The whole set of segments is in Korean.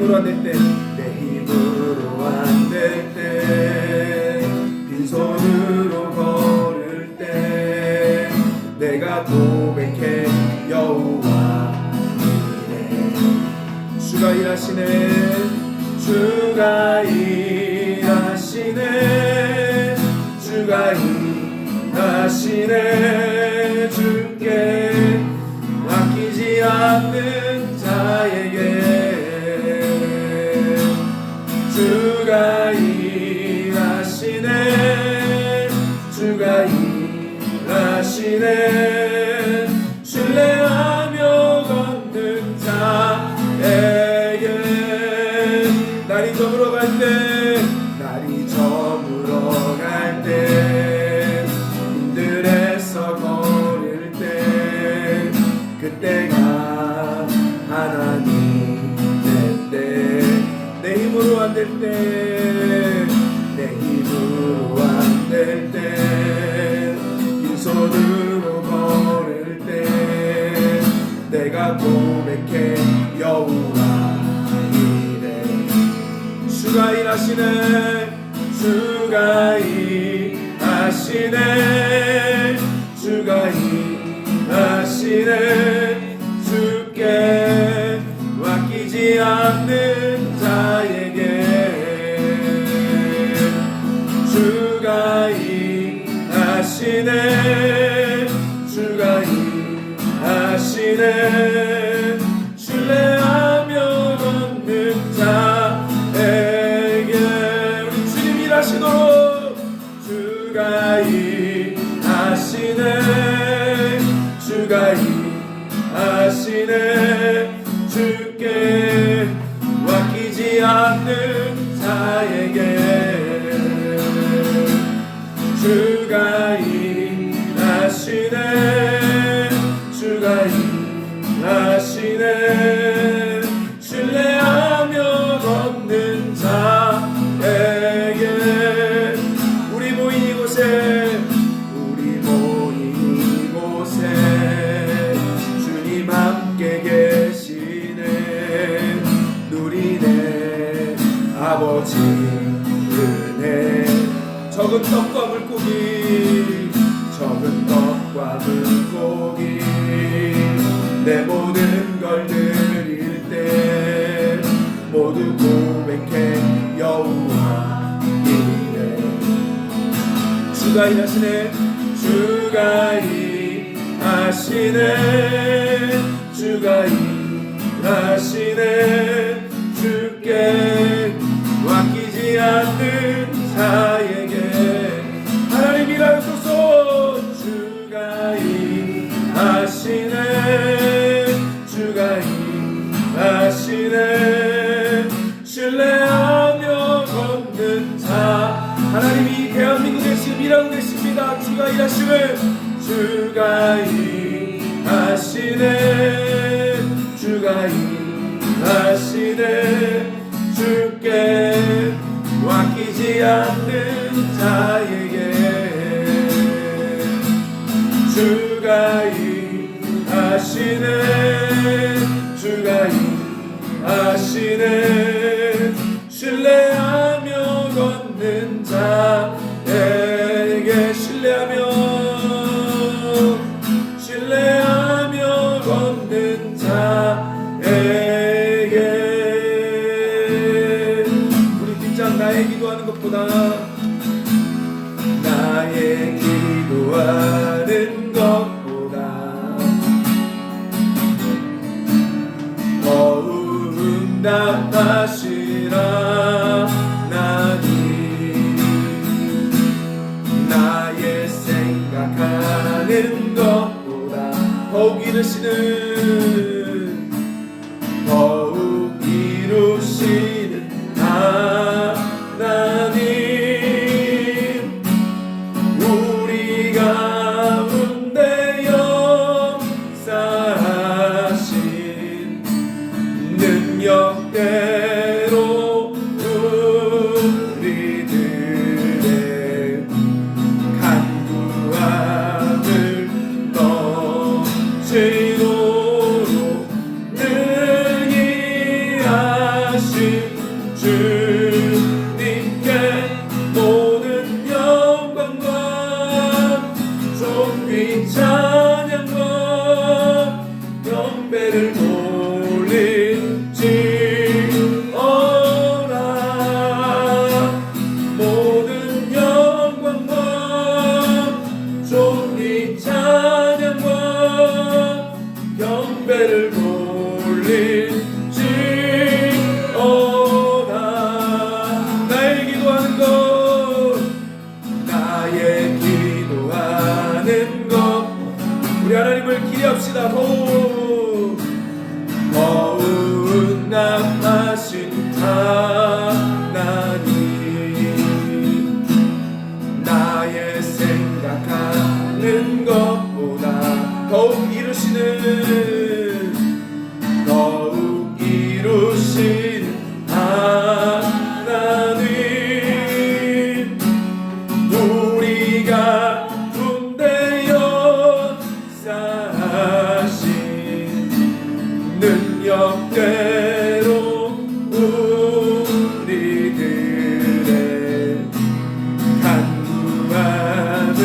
힘으로 안 될 때, 내 힘으로 안 될 때, 빈손으로 걸을 때 내가 고백해 여호와 이래. 주가 일하시네, 주가 일하시네, 주가 일하시네. 주께 맡기지 않는 자에게 주가 일하시네, 주가 일하시네. 신뢰하며 걷는 자에게 날이 저물어 갈 때, 날이 저물어 갈 때, 힘들에서 걸을 때, 그때가 하나님 될 때, 내 힘으로 안 될 때, 내 힘으로 안 될 때, 빈손으로 걸을 때 내가 고백해 여호와 이래. 주가 일하시네, 주가 일하시네, 주가 일하시네. 주께 맡기지 않는 자에게 주가 일하시네, 주가 일하시네. 신뢰하며 걷는 자에게 우리 주님 일하시도록 주가 일하시네, 주가 일하시네. 주께 맡기지 않는 자에게 주가 일하시네, 주가 일하시네. 신뢰하며 걷는 자에게 우리 모인 이곳에, 우리 모인 이곳에 주님 함께 계시네. 누리네 아버지 은혜. 적은 떡과 물고기, 적은 떡과 물고기, 내 모든 걸 드릴 때 모두 고백해 여호와 이래. 주가 일하시네, 주가 일하시네, 주가 일하시네. 주께 맡기지 않는 자에게 하나님 일하소서. 주가 일하시네, 주가 일하시네. 신뢰하며 걷는 자, 하나님이 대한민국에 지금 일하고 계십니다. 주가 일하시네, 주가 일하시네, 주가 일하시네. 주께 맡기지 않는 자에게 주가 일하시네, 주가 일하시네. 신뢰하며 걷는 자에게 신뢰하며 걷는 자에게 우리 뒷장 나의 기도하는 것보다, 나의 기도하는 것보다 더욱 응답하시라. 나는 나의 생각하는 것보다 더욱 이루시는, 더욱 이루시는 하나님, 우리 가운데 역사하신 능력대로 우리들의 간구함을 넘치도록 능히 하시 합시다. 더운 남하신 하나님, 나의 생각하는 것보다 더욱 이루신 하나님, 우리가 군대 역사하신 능력대로 우리들의 간구함을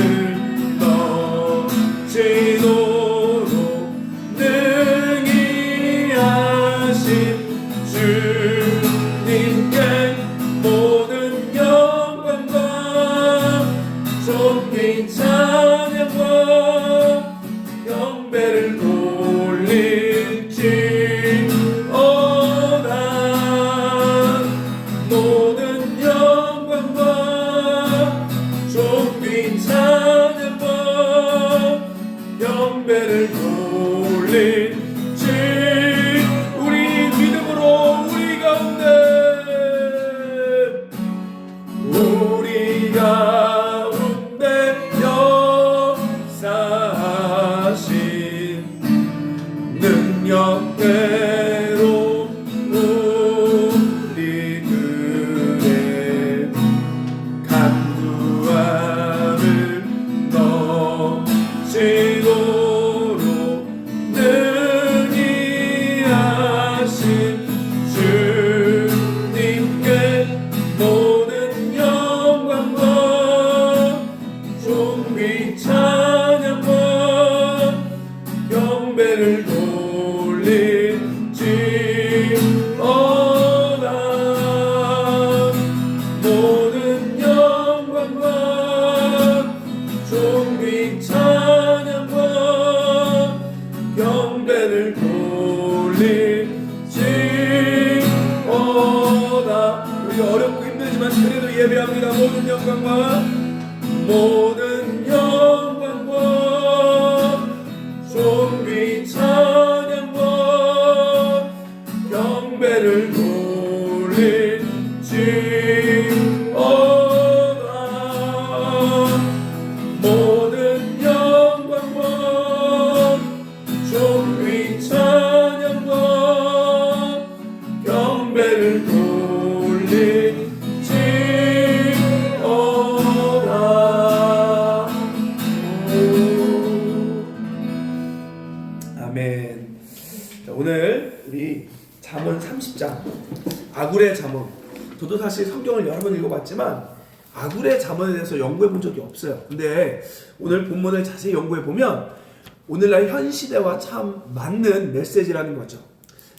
넘치도록 능히 하신 주님께 모든 영광과 존귀 찬양과 경배를 돌릴지어다. 모든 영광과 존귀 찬양과 경배를 돌릴지. 우리 믿음으로 우리 가운데 역사하신 능력대로 우리들의 간구함을 넘치도록 능히 하신 주님께 모든 영광과 존귀 찬양과 경배를 돌릴지어다. 모든 영광과 존귀 찬양과 경배를 돌릴지어다. 우리 어렵고 힘들지만 그래도 예배합니다. 모든 영광과 존귀 찬양과 경배를 돌릴지어다. 모든 영광과 존귀 찬양과 경배를 돌릴지어다. 아멘. 자, 오늘 우리 잠언 30장 아굴의 잠언, 저도 사실 성경을 여러 번 읽어봤지만 아굴의 잠언에 대해서 연구해 본 적이 없어요. 근데 오늘 본문을 자세히 연구해 보면 오늘날 현 시대와 참 맞는 메시지라는 거죠.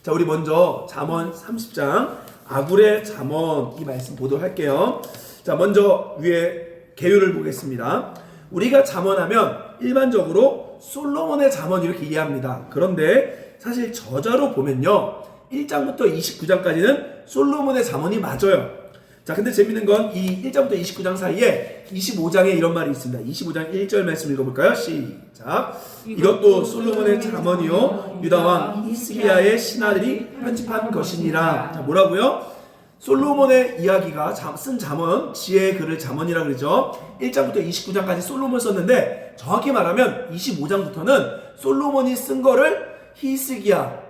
자, 우리 먼저 잠언 30장 아굴의 잠언 이 말씀 보도록 할게요. 자, 먼저 위에 개요를 보겠습니다. 우리가 잠언하면 일반적으로 솔로몬의 잠언 이렇게 이해합니다. 그런데 사실 저자로 보면요, 1장부터 29장까지는 솔로몬의 잠언이 맞아요. 자, 근데 재밌는 건 이 1장부터 29장 사이에 25장에 이런 말이 있습니다. 25장 1절 말씀 읽어볼까요? 시작. 이것도 솔로몬의 잠언이요 유다왕 히스기야의 신하들이 편집한 것이니라. 자, 뭐라고요? 솔로몬의 이야기가 쓴 잠언, 지혜의 글을 잠언이라고 그러죠. 1장부터 29장까지 솔로몬 썼는데 정확히 말하면 25장부터는 솔로몬이 쓴 거를 히스기야,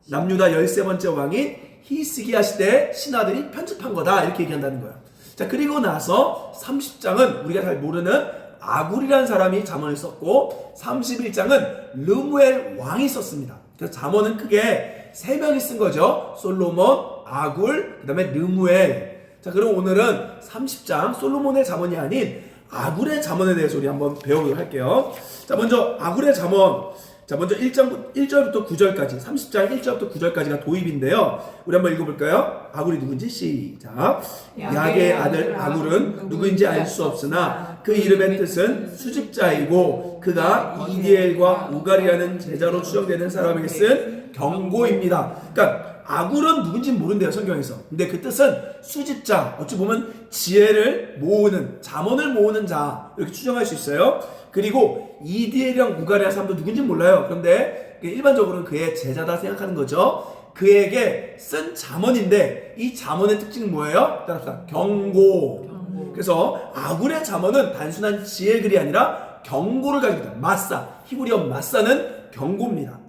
남유다 13번째 왕인 히스기야 시대의 신하들이 편집한 거다 이렇게 얘기한다는 거예요. 자, 그리고 나서 30장은 우리가 잘 모르는 아굴이라는 사람이 잠언을 썼고 31장은 르무엘 왕이 썼습니다. 그래서 잠언은 크게 3명이 쓴 거죠. 솔로몬, 아굴, 그 다음에 르무엘. 자, 그럼 오늘은 30장 솔로몬의 잠언이 아닌 아굴의 잠언에 대해서 우리 한번 배워보도록 할게요. 자, 먼저 아굴의 잠언. 자, 먼저 1절부터 9절까지 30장 1절부터 9절까지가 도입인데요. 우리 한번 읽어볼까요? 아굴이 누군지 시작. 야게의 아들 아굴은 누구인지 알 수 없으나 그 이름의 뜻은 수집자이고 그가 이디엘과 우갈이라는 제자로 추정되는 사람에게 쓴 경고입니다. 그러니까 아굴은 누군지 모른대요, 성경에서. 근데 그 뜻은 수집자, 어찌 보면 지혜를 모으는, 잠언을 모으는 자, 이렇게 추정할 수 있어요. 그리고 이디엘이랑 우가랴 사람도 누군지 몰라요. 그런데 일반적으로는 그의 제자다 생각하는 거죠. 그에게 쓴 잠언인데 이 잠언의 특징은 뭐예요? 따라서 경고. 그래서 아굴의 잠언은 단순한 지혜 글이 아니라 경고를 가지고 있다. 마사, 히브리어 마사는 경고입니다.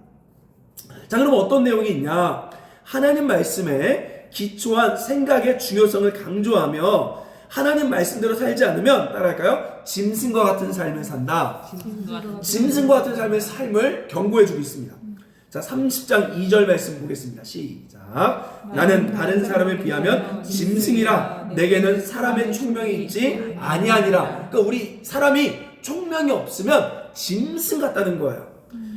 자, 그럼 어떤 내용이 있냐? 하나님 말씀에 기초한 생각의 중요성을 강조하며 하나님 말씀대로 살지 않으면 따라할까요? 짐승과 같은 삶을 산다. 짐승과 같은 삶을 경고해주고 있습니다. 자, 30장 2절 말씀 보겠습니다. 시작. 나는 다른 사람에 비하면 짐승이라 내게는 사람의 총명이 있지 아니하니라. 그러니까 우리 사람이 총명이 없으면 짐승 같다는 거예요.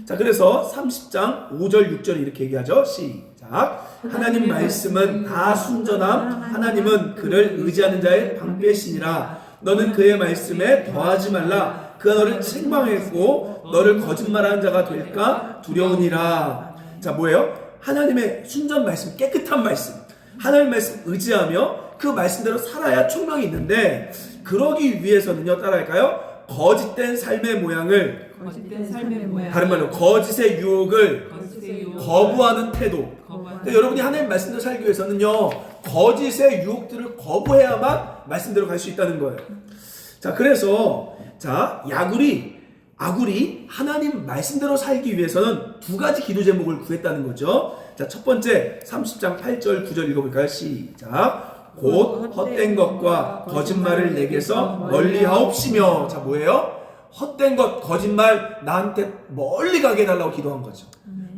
자, 그래서 30장 5절 6절 이렇게 얘기하죠. 시작. 하나님 말씀은 다 순전함, 하나님은 그를 의지하는 자의 방패시니라. 너는 그의 말씀에 더하지 말라. 그가 너를 책망했고 너를 거짓말하는 자가 될까 두려우니라. 자, 뭐예요? 하나님의 순전 말씀, 깨끗한 말씀, 하나님 말씀 의지하며 그 말씀대로 살아야 총명이 있는데, 그러기 위해서는요, 따라할까요? 거짓된 삶의 모양을, 다른 말로 거짓의 유혹을 거부하는 태도. 그러니까 여러분이 하나님 말씀대로 살기 위해서는요, 거짓의 유혹들을 거부해야만 말씀대로 갈 수 있다는 거예요. 자, 그래서 자, 아굴이 하나님 말씀대로 살기 위해서는 두 가지 기도 제목을 구했다는 거죠. 자, 첫 번째 30장 8절 9절 읽어볼까요? 시작. 곧 헛된 것과 거짓말을 내게서 멀리하옵시며. 자, 뭐예요? 헛된 것, 거짓말 나한테 멀리 가게 해달라고 기도한 거죠.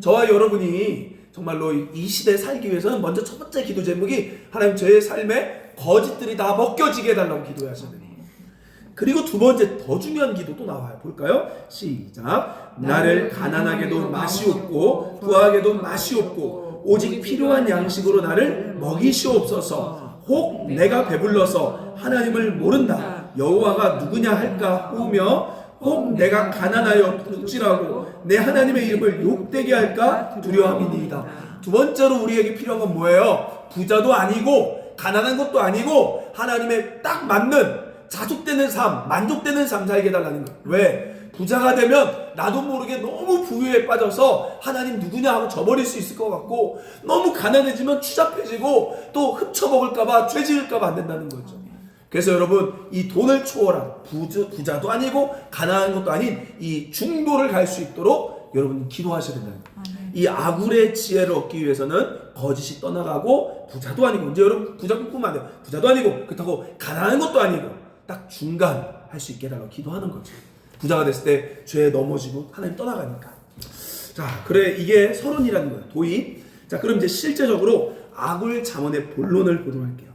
저와 여러분이 정말로 이 시대에 살기 위해서는 먼저 첫 번째 기도 제목이 하나님 저의 삶에 거짓들이 다 벗겨지게 해달라고 기도하셔야 됩니다. 그리고 두 번째 더 중요한 기도 또 나와요. 볼까요? 시작. 나를 가난하게도 마시옵고 부하게도 마시옵고 오직 필요한 양식으로 나를 먹이시옵소서. 혹 내가 배불러서 하나님을 모른다 여호와가 누구냐 할까 하며 혹 내가 가난하여 독질하고 내 하나님의 이름을 욕되게 할까 두려움이니이다. 두 번째로 우리에게 필요한 건 뭐예요? 부자도 아니고 가난한 것도 아니고 하나님의 딱 맞는 자족되는 삶, 만족되는 삶 살게 해달라는 거예요. 왜? 부자가 되면 나도 모르게 너무 부유에 빠져서 하나님 누구냐 하고 저버릴 수 있을 것 같고, 너무 가난해지면 추잡해지고 또 훔쳐먹을까봐 죄 지을까봐 안 된다는 거죠. 그래서 여러분, 이 돈을 초월한 부자도 아니고 가난한 것도 아닌 이 중도를 갈 수 있도록 여러분 기도하셔야 된다는 거예요. 이 아굴의 지혜를 얻기 위해서는 거짓이 떠나가고 부자도 아니고, 이제 여러분 부자 꿈꾸면 안 돼요. 부자도 아니고 그렇다고 가난한 것도 아니고 딱 중간 할 수 있게 해달라고 기도하는 거죠. 부자가 됐을 때 죄에 넘어지고 하나님 떠나가니까. 자, 그래, 이게 서론이라는 거예요. 도입. 자, 그럼 이제 실제적으로 아굴 잠언의 본론을 보도록 할게요.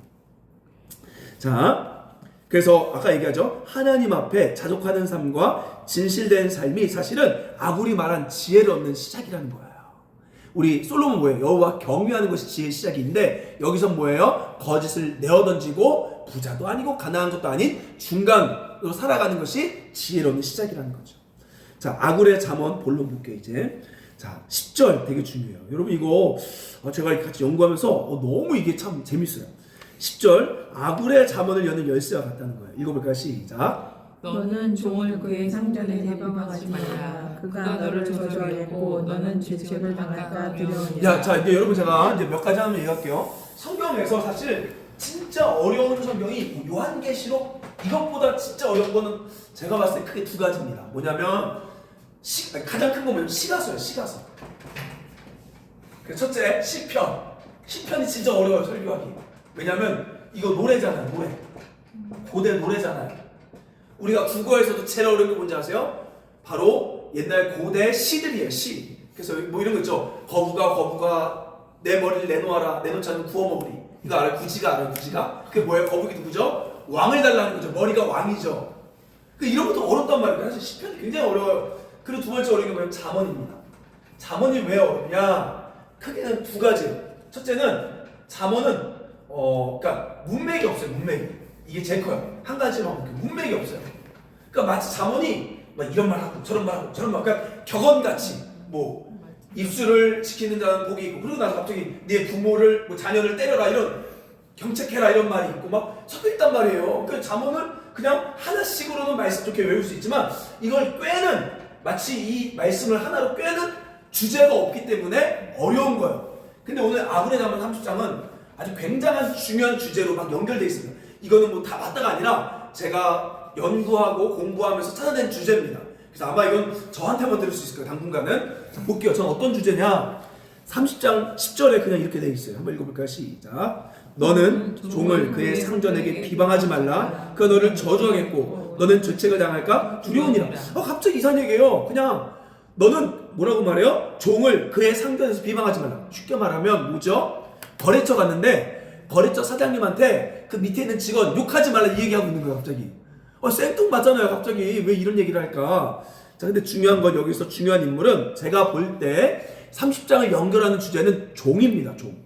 자, 그래서 아까 얘기하죠. 하나님 앞에 자족하는 삶과 진실된 삶이 사실은 아굴이 말한 지혜를 얻는 시작이라는 거예요. 우리 솔로몬 뭐예요? 여호와 경외하는 것이 지혜의 시작인데, 여기서 뭐예요? 거짓을 내어던지고 부자도 아니고 가난한 것도 아닌 중간으로 살아가는 것이 지혜를 얻는 시작이라는 거죠. 자, 아굴의 잠언 본론 볼게요. 이제 자, 10절 되게 중요해요. 여러분 이거 제가 같이 연구하면서 너무 이게 참 재밌어요. 10절, 아굴의 잠언을 여는 열쇠와 같다는 거예요. 읽어볼까요? 시작. 너는 종을 그의 상전에 대범하지 말라. 그가 너를 저주하려고 너는 죄책을 당할까 두려우니라. 자, 이제 여러분 제가 이제 몇 가지 하면 얘기할게요. 성경에서 사실 진짜 어려운 성경이 요한계시록, 이것보다 진짜 어려운 거는 제가 봤을 때 크게 두 가지입니다. 뭐냐면 가장 큰 거 뭐냐면 시가서예요. 시가서. 첫째, 시편이 진짜 어려워요, 설교하기. 왜냐면 이거 노래잖아요. 노래. 고대 노래잖아요. 우리가 국어에서도 제일 어려운 게 뭔지 아세요? 바로 옛날 고대 시들이에요. 시. 그래서 뭐 이런 거 있죠. 거북아 내 머리를 내놓아라. 내놓지 않으면 구워 먹으리. 이거 알아요? 구지가 알아요? 구지가? 그게 뭐예요? 거북이 누구죠? 왕을 달라는 거죠. 머리가 왕이죠. 이런 것도 어렵단 말이에요. 사실 시편이 굉장히 어려워요. 그리고 두 번째 어려운 게 뭐냐면 잠언입니다. 잠언이 왜 어렵냐? 크게는 두 가지예요. 첫째는 잠언은 그러니까 문맥이 없어요. 문맥이. 이게 제일 커요. 한 가지만 볼게요. 문맥이 없어요. 그러니까 마치 잠언이 막 이런 말 하고 저런 말 하고 저런 말, 그러니까 격언같이 뭐 입술을 지키는 자는 복이 있고, 그러고 나서 갑자기 네 부모를 뭐 자녀를 때려라 이런 경책해라 이런 말이 있고 막 섞여 있단 말이에요. 그 잠언은 그냥 하나씩으로는 말씀 좋게 외울 수 있지만 이걸 꿰는, 마치 이 말씀을 하나로 꿰는 주제가 없기 때문에 어려운 거예요. 근데 오늘 아브레 잠언 30장은 아주 굉장한 중요한 주제로 막 연결되어 있습니다. 이거는 뭐 다 맞다가 아니라 제가 연구하고 공부하면서 찾아낸 주제입니다. 그래서 아마 이건 저한테만 들을 수 있을 거예요. 당분간은. 자, 볼게요. 저는 어떤 주제냐, 30장 10절에 그냥 이렇게 되어 있어요. 한번 읽어볼까요? 시작. 너는 종을 그의 상전에게 비방하지 말라. 그가 너를 저주하겠고 너는 죄책을 당할까 두려우니라. 갑자기 이상한 얘기예요. 그냥 너는 뭐라고 말해요? 종을 그의 상전에서 비방하지 말라. 쉽게 말하면 뭐죠? 거래처 갔는데 거래처 사장님한테 그 밑에 있는 직원 욕하지 말라 이 얘기하고 있는 거예요. 갑자기 생뚱맞잖아요. 갑자기 왜 이런 얘기를 할까? 자, 근데 중요한 건, 여기서 중요한 인물은 제가 볼 때 30장을 연결하는 주제는 종입니다. 종.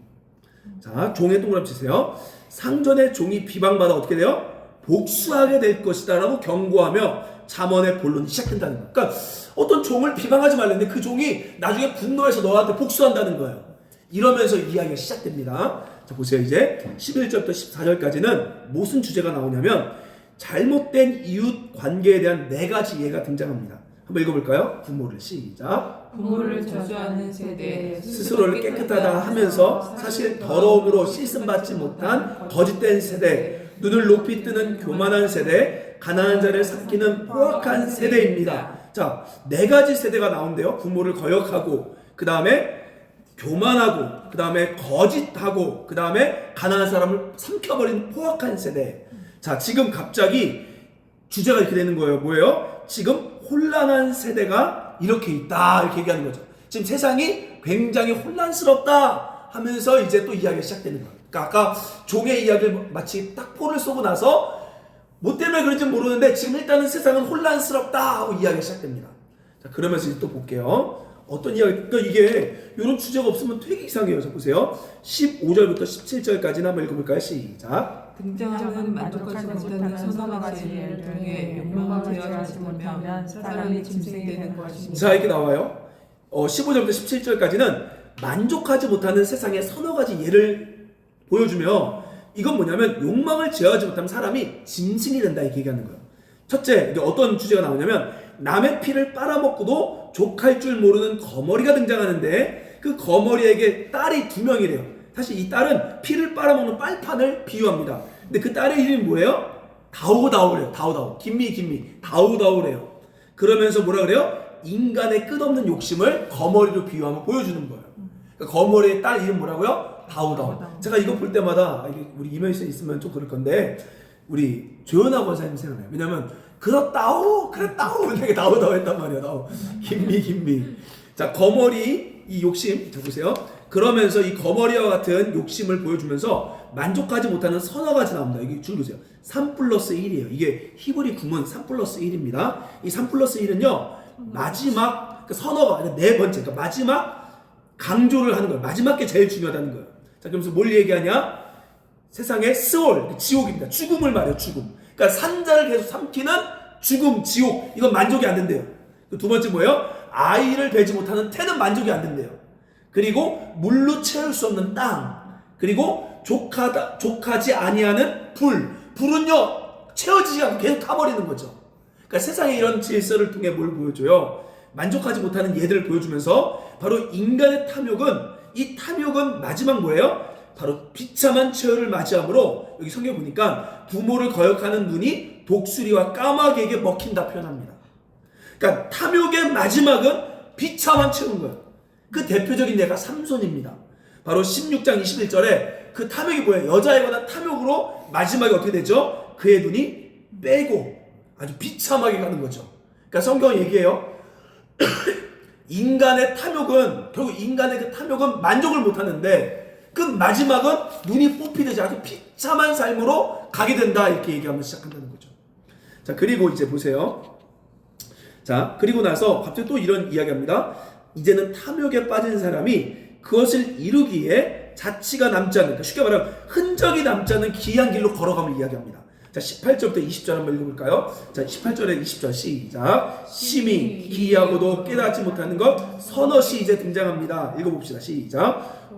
자, 종에 동그라미 치세요. 상전의 종이 비방받아 어떻게 돼요? 복수하게 될 것이다 라고 경고하며 잠언의 본론이 시작된다는 거예요. 그러니까 어떤 종을 비방하지 말랬는데 그 종이 나중에 분노해서 너한테 복수한다는 거예요. 이러면서 이야기가 시작됩니다. 자, 보세요. 이제 11절부터 14절까지는 무슨 주제가 나오냐면 잘못된 이웃 관계에 대한 4가지 예가 등장합니다. 한번 읽어볼까요? 부모를 시작. 부모를 저주하는 세대, 스스로를 깨끗하다 하면서 사실 더러움으로 씻음받지 못한 거짓된 세대, 눈을 높이 뜨는 교만한 세대, 가난한 자를 삼키는 포악한 세대입니다. 자, 4가지 세대가 나온대요. 부모를 거역하고, 그 다음에 교만하고, 그 다음에 거짓하고, 그 다음에 가난한 사람을 삼켜버린 포악한 세대. 자, 지금 갑자기 주제가 이렇게 되는 거예요. 뭐예요? 지금 혼란한 세대가 이렇게 있다 이렇게 얘기하는 거죠. 지금 세상이 굉장히 혼란스럽다 하면서 이제 또 이야기가 시작되는 거예요. 그러니까 아까 종의 이야기를 마치 딱 포를 쏘고 나서 뭐 때문에 그런지 모르는데 지금 일단은 세상은 혼란스럽다 하고 이야기가 시작됩니다. 자, 그러면서 이제 또 볼게요. 어떤 이야기, 그러니까 이게 이런 주제가 없으면 되게 이상해요. 자, 보세요. 15절부터 17절까지는 한번 읽어볼까요? 시작. 등장하는 만족하지 못하는 서너 가지 예를 통해 욕망을 제어하지 못하면 사람이 짐승되는 것입니다. 자, 이렇게 나와요. 15절부터 17절까지는 만족하지 못하는 세상의 서너 가지 예를 보여주며, 이건 뭐냐면 욕망을 제어하지 못하면 사람이 짐승이 된다 이렇게 얘기하는 거예요. 첫째, 이게 어떤 주제가 나오냐면 남의 피를 빨아먹고도 족할 줄 모르는 거머리가 등장하는데 그 거머리에게 딸이 2명이래요. 사실 이 딸은 피를 빨아먹는 빨판을 비유합니다. 근데 그 딸의 이름이 뭐예요? 다우다우래요. 다우다우. 김미. 다우다우래요. 그러면서 뭐라 그래요? 인간의 끝없는 욕심을 거머리로 비유하며 보여주는 거예요. 그러니까 거머리의 딸 이름 뭐라고요? 다우다우. 제가 이거 볼 때마다, 우리 이면수 있으면 좀 그럴 건데, 우리 조연아 권사님 생각나요. 왜냐면 그렇다우 이렇게 다우다우 했단 말이에요. 다우. 김미. 자, 거머리 이 욕심, 자 보세요. 그러면서 이 거머리와 같은 욕심을 보여주면서 만족하지 못하는 서너 가지 나옵니다. 여기 줄 보세요. 3+1이에요. 이게 히브리 구문 3+1입니다. 이 3+1은요, 마지막, 서너가, 4번째, 그러니까 마지막 강조를 하는 거예요. 마지막 게 제일 중요하다는 거예요. 자, 그러면서 뭘 얘기하냐? 세상의 스올, 지옥입니다. 죽음을 말해요, 죽음. 그러니까 산자를 계속 삼키는 죽음, 지옥. 이건 만족이 안 된대요. 두 번째 뭐예요? 아이를 베지 못하는 태는 만족이 안 된대요. 그리고 물로 채울 수 없는 땅, 그리고 족하지 아니하는 불은요 채워지지 않고 계속 타버리는 거죠. 그러니까 세상에 이런 질서를 통해 뭘 보여줘요? 만족하지 못하는 예들을 보여주면서 바로 인간의 이 탐욕은 마지막 뭐예요? 바로 비참한 최후를 맞이하므로, 여기 성경 보니까 부모를 거역하는 눈이 독수리와 까마귀에게 먹힌다 표현합니다. 그러니까 탐욕의 마지막은 비참한 최후인 거예요. 그 대표적인 예가 삼손입니다. 바로 16장 21절에 그 탐욕이 뭐예요? 여자에 관한 탐욕으로 마지막에 어떻게 되죠? 그의 눈이 빼고 아주 비참하게 가는 거죠. 그러니까 성경은 얘기해요. 인간의 탐욕은, 결국 인간의 그 탐욕은 만족을 못하는데 그 마지막은 눈이 뽑히듯이 아주 비참한 삶으로 가게 된다 이렇게 얘기하면서 시작한다는 거죠. 자, 그리고 이제 보세요. 자, 그리고 나서 갑자기 또 이런 이야기합니다. 이제는 탐욕에 빠진 사람이 그것을 이루기에 자취가 남지 않는, 쉽게 말하면 흔적이 남지 않는 기이한 길로 걸어감을 이야기합니다. 자, 18절부터 20절 한번 읽어볼까요? 자, 18절에 20절 시작. 심히 기이하고도 깨닫지 못하는 것 서너시 이제 등장합니다. 읽어봅시다. 시작.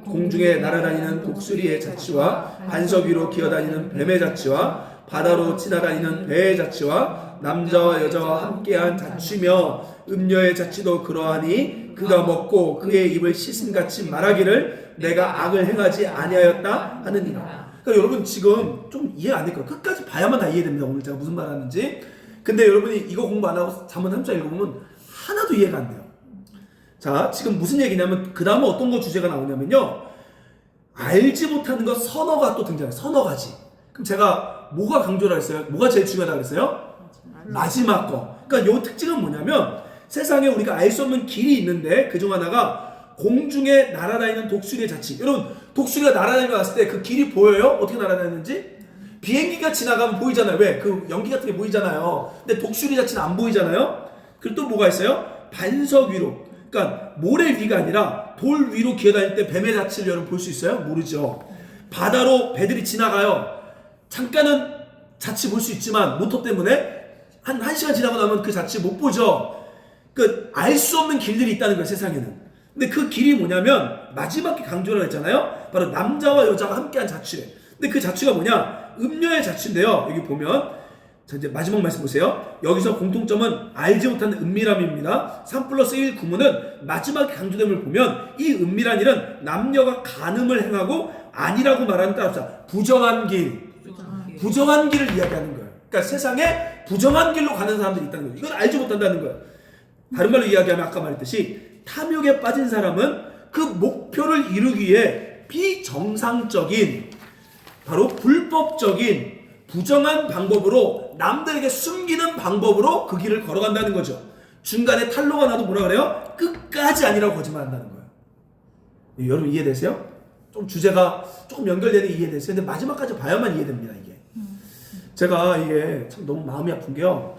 공중에 날아다니는 독수리의 자치와 반석 위로 기어다니는 뱀의 자치와 바다로 지나다니는 배의 자치와 남자와 여자와 함께한 자치며 음녀의 자치도 그러하니 그가 먹고 그의 입을 씻음같이 말하기를 내가 악을 행하지 아니하였다 하느니라. 그러니까 여러분 지금 좀 이해 안 될 거예요. 끝까지 봐야만 다 이해됩니다. 오늘 제가 무슨 말 하는지. 근데 여러분이 이거 공부 안 하고 잠언 3장 읽어보면 하나도 이해가 안 돼요. 자, 지금 무슨 얘기냐면 그 다음에 어떤 거 주제가 나오냐면요, 알지 못하는 것 서너 또 등장해요. 서너 가지. 그럼 제가 뭐가 강조를 했어요? 뭐가 제일 중요하다고 그랬어요? 마지막 거. 그러니까 요 특징은 뭐냐면 세상에 우리가 알 수 없는 길이 있는데 그중 하나가 공중에 날아다니는 독수리의 자치. 여러분, 독수리가 날아다니는 거 봤을 때 그 길이 보여요? 어떻게 날아다니는지? 비행기가 지나가면 보이잖아요. 왜? 그 연기 같은 게 보이잖아요. 근데 독수리 자치는 안 보이잖아요. 그리고 또 뭐가 있어요? 반석 위로. 그러니까 모래 위가 아니라 돌 위로 기어다닐 때 뱀의 자치를 여러분 볼 수 있어요? 모르죠. 바다로 배들이 지나가요. 잠깐은 자치 볼 수 있지만 모터 때문에 한 1시간 지나고 나면 그 자치 못 보죠. 그 알 수 없는 길들이 있다는 거예요, 세상에는. 근데 그 길이 뭐냐면 마지막에 강조를 했잖아요. 바로 남자와 여자가 함께한 자취래. 근데 그 자취가 뭐냐? 음녀의 자취인데요. 여기 보면 자, 이제 마지막 말씀 보세요. 여기서 공통점은 알지 못하는 은밀함입니다. 3+1 구문은 마지막에 강조됨을 보면 이 은밀한 일은 남녀가 간음을 행하고 아니라고 말하는 따라서 부정한 길, 부정한 길을 이야기하는 거예요. 그러니까 세상에 부정한 길로 가는 사람들이 있다는 거예요. 이건 알지 못한다는 거예요. 다른 말로 이야기하면 아까 말했듯이 탐욕에 빠진 사람은 그 목표를 이루기 위해 비정상적인, 바로 불법적인 부정한 방법으로 남들에게 숨기는 방법으로 그 길을 걸어간다는 거죠. 중간에 탈로가 나도 뭐라 그래요? 끝까지 아니라고 거짓말한다는 거예요. 여러분 이해되세요? 좀 주제가 조금 연결되는 이해되세요? 근데 마지막까지 봐야만 이해됩니다. 이게 제가 이게 참 너무 마음이 아픈 게요,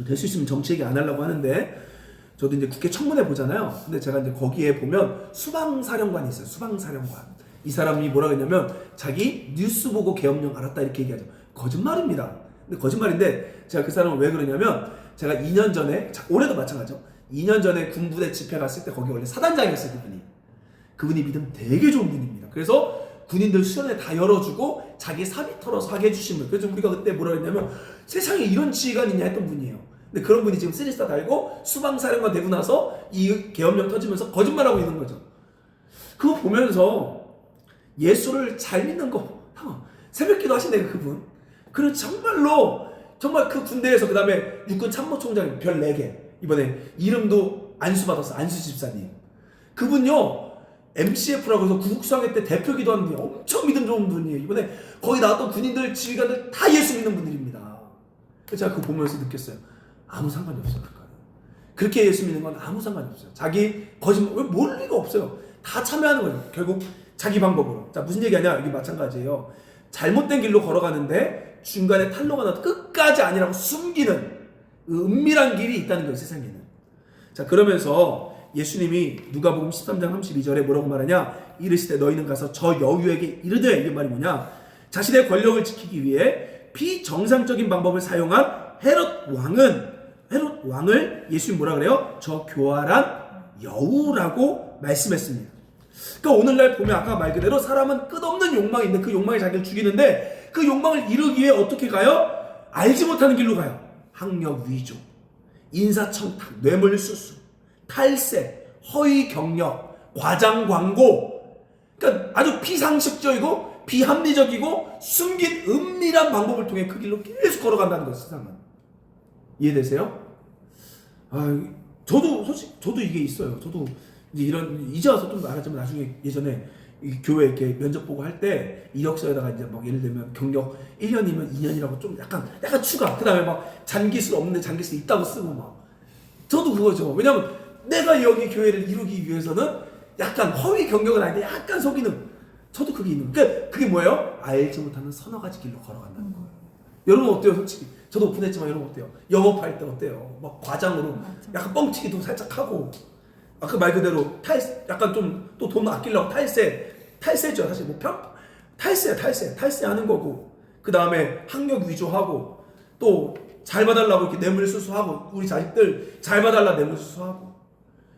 될 수 있으면 정치 얘기 안 하려고 하는데 저도 이제 국회 청문회 보잖아요. 근데 제가 이제 거기에 보면 수방사령관이 있어요. 수방사령관. 이 사람이 뭐라 그러냐면 자기 뉴스 보고 계엄령 알았다 이렇게 얘기하죠. 거짓말입니다. 근데 거짓말인데 제가 그 사람을 왜 그러냐면 제가 2년 전에, 올해도 마찬가지죠. 2년 전에 군부대 집회 갔을 때 거기 원래 사단장이었어요. 그분이 믿음 되게 좋은 분입니다. 그래서 군인들 수련회 다 열어주고 자기 사비 털어서 하게 해주신 분. 그래서 우리가 그때 뭐라 그랬냐면 세상에 이런 지휘관이 있냐 했던 분이에요. 근데 그런 분이 지금 3스타 달고 수방사령관 되고 나서 이 계엄령 터지면서 거짓말하고 있는 거죠. 그거 보면서 예수를 잘 믿는 거, 새벽기도 하신대 그분. 그리고 정말 그 군대에서 그 다음에 육군 참모총장 별 4개, 이번에 이름도 안수 받았어. 안수 집사님. 그분요 MCF라고 해서 구국수항회 때 대표기도 하는 분이 엄청 믿음 좋은 분이에요. 이번에 거기 나왔던 군인들 지휘관들 다 예수 믿는 분들입니다. 그래서 제가 그거 보면서 느꼈어요. 아무 상관이 없어요. 그렇게 예수 믿는 건 아무 상관이 없어요. 자기 거짓말, 왜 모를 리가 없어요. 다 참여하는 거예요. 결국 자기 방법으로. 자, 무슨 얘기하냐? 여기 마찬가지예요. 잘못된 길로 걸어가는데 중간에 탈로가 나도 끝까지 아니라고 숨기는 은밀한 길이 있다는 거예요, 세상에는. 자, 그러면서 예수님이 누가복음 13장 32절에 뭐라고 말하냐? 이르시되 너희는 가서 저 여유에게 이르되, 이게 말이 뭐냐? 자신의 권력을 지키기 위해 비정상적인 방법을 사용한 헤롯 왕을 예수님 뭐라 그래요? 저 교활한 여우라고 말씀했습니다. 그러니까 오늘날 보면 아까 말 그대로 사람은 끝없는 욕망이 있는데 그 욕망이 자기를 죽이는데 그 욕망을 이루기 위해 어떻게 가요? 알지 못하는 길로 가요. 학력 위조, 인사청탁, 뇌물수수, 탈세, 허위 경력, 과장 광고. 그러니까 아주 비상식적이고 비합리적이고 숨긴 은밀한 방법을 통해 그 길로 계속 걸어간다는 거예요, 세상은. 이해되세요? 저도 이게 있어요. 저도 이제 와서 좀 알았지만 나중에 예전에 교회 이렇게 면접 보고 할 때 이력서에다가 이제 막 예를 들면 경력 1년이면 2년이라고 좀 약간 추가. 그 다음에 막 잔기술 없는데 잔기술 있다고 쓰고 막. 저도 그거죠. 왜냐면 내가 여기 교회를 이루기 위해서는 약간 허위 경력은 아닌데 약간 속이는. 저도 그게 있는. 그러니까 그게 뭐예요? 알지 못하는 서너 가지 길로 걸어간다는 거예요. 여러분 어때요, 솔직히? 저도 오픈했지만 여러분 어때요? 영업할 때 어때요? 막 과장으로 약간 뻥튀기도 살짝 하고, 아까 말 그대로 약간 좀 또 돈 아끼려고 탈세죠. 사실 뭐 탈세하는 거고. 그 다음에 학력 위조하고 또 잘 봐달라고 이렇게 뇌물 수수하고 우리 자식들 잘 봐달라 뇌물 수수하고.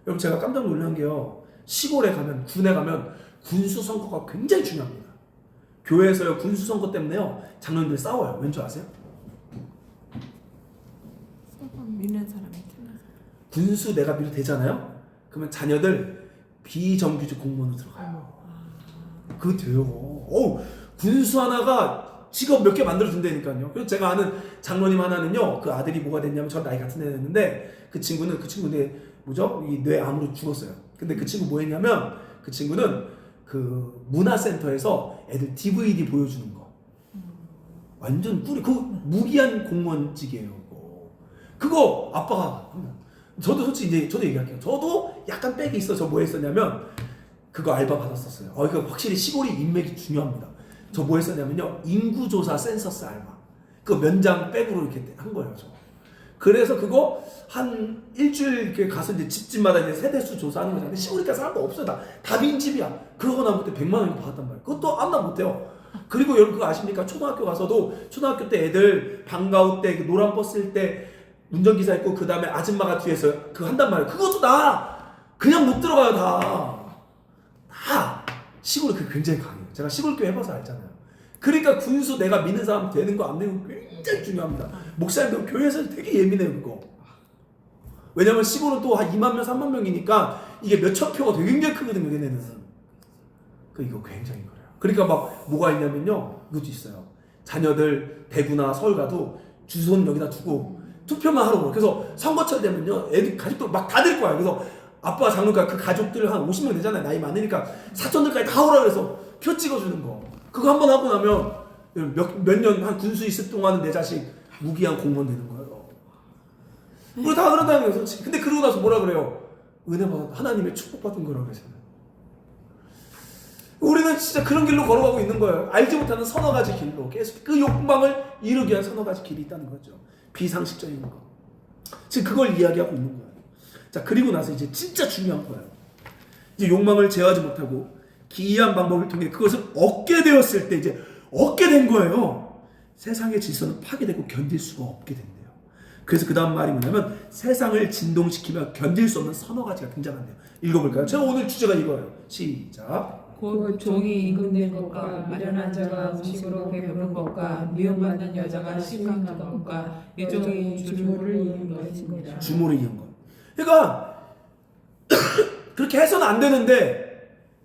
여러분 제가 깜짝 놀란 게요. 시골에 가면 군에 가면 군수 선거가 굉장히 중요합니다. 교회에서요 군수 선거 때문에요 장로님들 싸워요. 왠지 아세요? 믿는 사람이 틀려서. 군수 내가 밀어대잖아요. 그러면 자녀들 비정규직 공무원으로 들어가요. 그거 돼요. 군수 하나가 직업 몇 개 만들어준다니까요. 그래서 제가 아는 장로님 하나는요, 그 아들이 뭐가 됐냐면 저 나이 같은 애였는데 그 친구는 뭐죠? 이 뇌암으로 죽었어요. 근데 그 친구 뭐 했냐면 그 친구는 그 문화센터에서 애들 DVD 보여주는 거. 완전 꿀이. 그 무기한 공무원직이에요. 그거 아빠가 저도 솔직히 이제 저도 얘기할게요. 저도 약간 백이 있어. 저 뭐 했었냐면 그거 알바 받았었어요. 그러니까 확실히 시골이 인맥이 중요합니다. 저 뭐 했었냐면요 인구조사 센서스 알바 그 면장 백으로 이렇게 한 거예요. 저. 그래서 그거 한 일주일 이렇게 가서 이제 집집마다 이제 세대수 조사하는 거잖아요. 근데 시골이니까 사람도 없어요. 다 빈집이야. 그러고 나면 그때 100만 원 받았단 말이에요. 그것도 아무나 못해요. 그리고 여러분 그거 아십니까? 초등학교 가서도 초등학교 때 애들 방과후 때 노란 버스 쓸 때 운전기사 있고 그 다음에 아줌마가 뒤에서 그거 한단 말이에요. 그것도 다 그냥 못 들어가요. 다 시골이 그게 굉장히 강해요. 제가 시골교회 해봐서 알잖아요. 그러니까 군수 내가 믿는 사람 되는 거 안 되는 거 굉장히 중요합니다. 목사님도 교회에서 되게 예민해요 그거. 왜냐면 시골은 또 한 2만 명 3만 명이니까 이게 몇천 표가 되게 굉장히 크거든요. 얘네는. 이거 굉장히 그래요. 그러니까 막 뭐가 있냐면요 이것도 있어요. 자녀들 대구나 서울 가도 주소는 여기다 두고 투표만 하러 오고. 그래서 선거철 되면요 애들 가족들 막 다 될 거야. 그래서 아빠 장로가 그 가족들 한 50명 되잖아요. 나이 많으니까 사촌들까지 다 오라 그래서 표 찍어주는 거. 그거 한번 하고 나면 몇 년 한 군수 있을 동안은 내 자식 무기한 공무원 되는 거예요. 우리 다 그런다는 거예요 솔직히. 근데 그러고 나서 뭐라 그래요? 은혜 받아 하나님의 축복받은 거라고 그러잖아요. 우리는 진짜 그런 길로 걸어가고 있는 거예요. 알지 못하는 서너 가지 길로 계속 그 욕망을 이루기 위한 서너 가지 길이 있다는 거죠. 비상식적인 거. 지금 그걸 이야기하고 있는 거예요. 자, 그리고 나서 이제 진짜 중요한 거예요. 이제 욕망을 제어하지 못하고 기이한 방법을 통해 그것을 얻게 되었을 때 이제 얻게 된 거예요. 세상의 질서는 파괴되고 견딜 수가 없게 된대요. 그래서 그 다음 말이 뭐냐면 세상을 진동시키며 견딜 수 없는 서너 가지가 등장한대요. 읽어볼까요? 제가 오늘 주제가 이거예요. 시작. 곧 종이 임금된 것과 미련한 자가 음식으로 배부른 것과 미움받는 여자가 시강한 것과 일종의 주모를 이은 것입니다. 주모를 이은 것. 그러니까 그렇게 해서는 안 되는데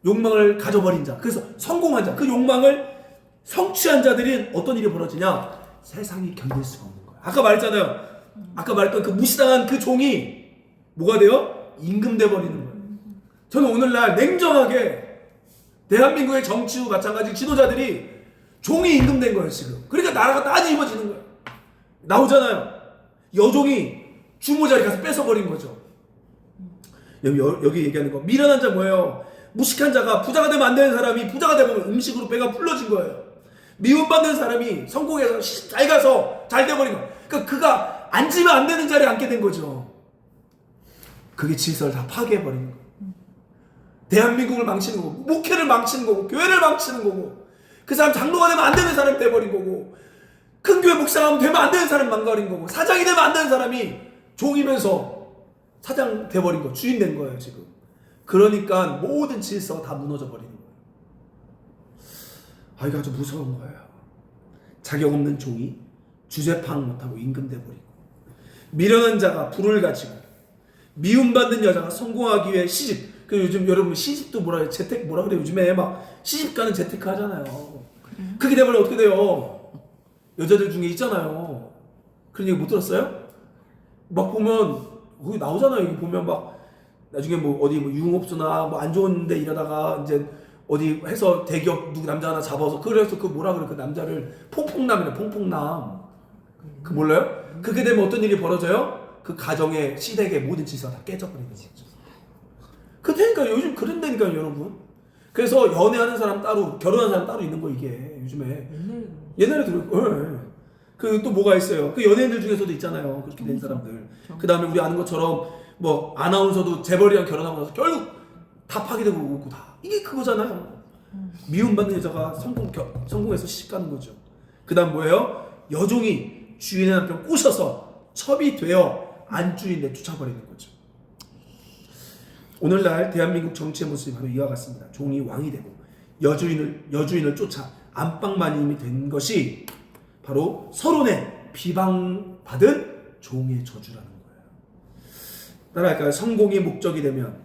욕망을 가져버린 자, 그래서 성공한 자, 그 욕망을 성취한 자들이 어떤 일이 벌어지냐? 세상이 견딜 수가 없는 거예요. 아까 말했잖아요. 아까 말했던 그 무시당한 그 종이 뭐가 돼요? 임금돼 버리는 거예요. 저는 오늘날 냉정하게 대한민국의 정치우 마찬가지 지도자들이 종이 임금된 거예요 지금. 그러니까 나라가 따지워지는 거예요. 나오잖아요. 여종이 주모 자리 가서 뺏어버린 거죠. 여기 얘기하는 거 미련한 자 뭐예요? 무식한 자가 부자가 되면 안 되는 사람이 부자가 되면 음식으로 배가 불러진 거예요. 미움받는 사람이 성공해서 잘 가서 잘 돼버린 거예요. 그러니까 그가 앉으면 안 되는 자리에 앉게 된 거죠. 그게 질서를 다 파괴해버린 거예요. 대한민국을 망치는 거고 목회를 망치는 거고 교회를 망치는 거고 그 사람 장로가 되면 안 되는 사람이 돼버린 거고 큰 교회 목사가 되면 안 되는 사람이 망가린 거고 사장이 되면 안 되는 사람이 종이면서 사장 돼버린 거 주인 된 거예요 지금. 그러니까 모든 질서가 다 무너져 버리는 거예요. 이거 아주 무서운 거예요. 자격 없는 종이 주제 파악 못하고 임금 돼버리고 미련한 자가 부를 가지고 미움받는 여자가 성공하기 위해 시집. 그 요즘 여러분 시집도 뭐라 해요? 재테크 뭐라 그래요? 요즘에 막 시집 가는 재테크 하잖아요. 그게 되면 어떻게 돼요? 여자들 중에 있잖아요. 그런 얘기 못 들었어요? 막 보면 거기 나오잖아요. 여기 보면 막 나중에 뭐 어디 뭐 유흥업소나 뭐 안 좋은 데 일하다가 이제 어디 해서 대기업 누구 남자 하나 잡아서 그래서 그 뭐라 그래 그 남자를 퐁퐁남이래. 퐁퐁남. 그 몰라요? 그렇게 되면 어떤 일이 벌어져요? 그 가정의 시댁의 모든 질서가 다 깨져버리는 거죠. 그러니까 요즘 그런다니까요 여러분. 그래서 연애하는 사람 따로 결혼하는 사람 따로 있는 거 이게 요즘에 옛날에 들어요. 그 또 뭐가 있어요? 그 연예인들 중에서도 있잖아요 그렇게 된 사람들. 그 다음에 우리 아는 것처럼 뭐 아나운서도 재벌이랑 결혼하고 나서 결국 다 파괴되고 오고 다 이게 그거잖아요. 미움받는 여자가 성공해서 시집 가는 거죠. 그 다음 뭐예요? 여종이 주인의 남편 꼬셔서 첩이 되어 안주인 내쫓아버리는 거죠. 오늘날 대한민국 정치의 모습이 바로 이와 같습니다. 종이 왕이 되고 여주인을 쫓아 안방마님이 된 것이 바로 서론에 비방받은 종의 저주라는 거예요. 따라할까요? 성공이 목적이 되면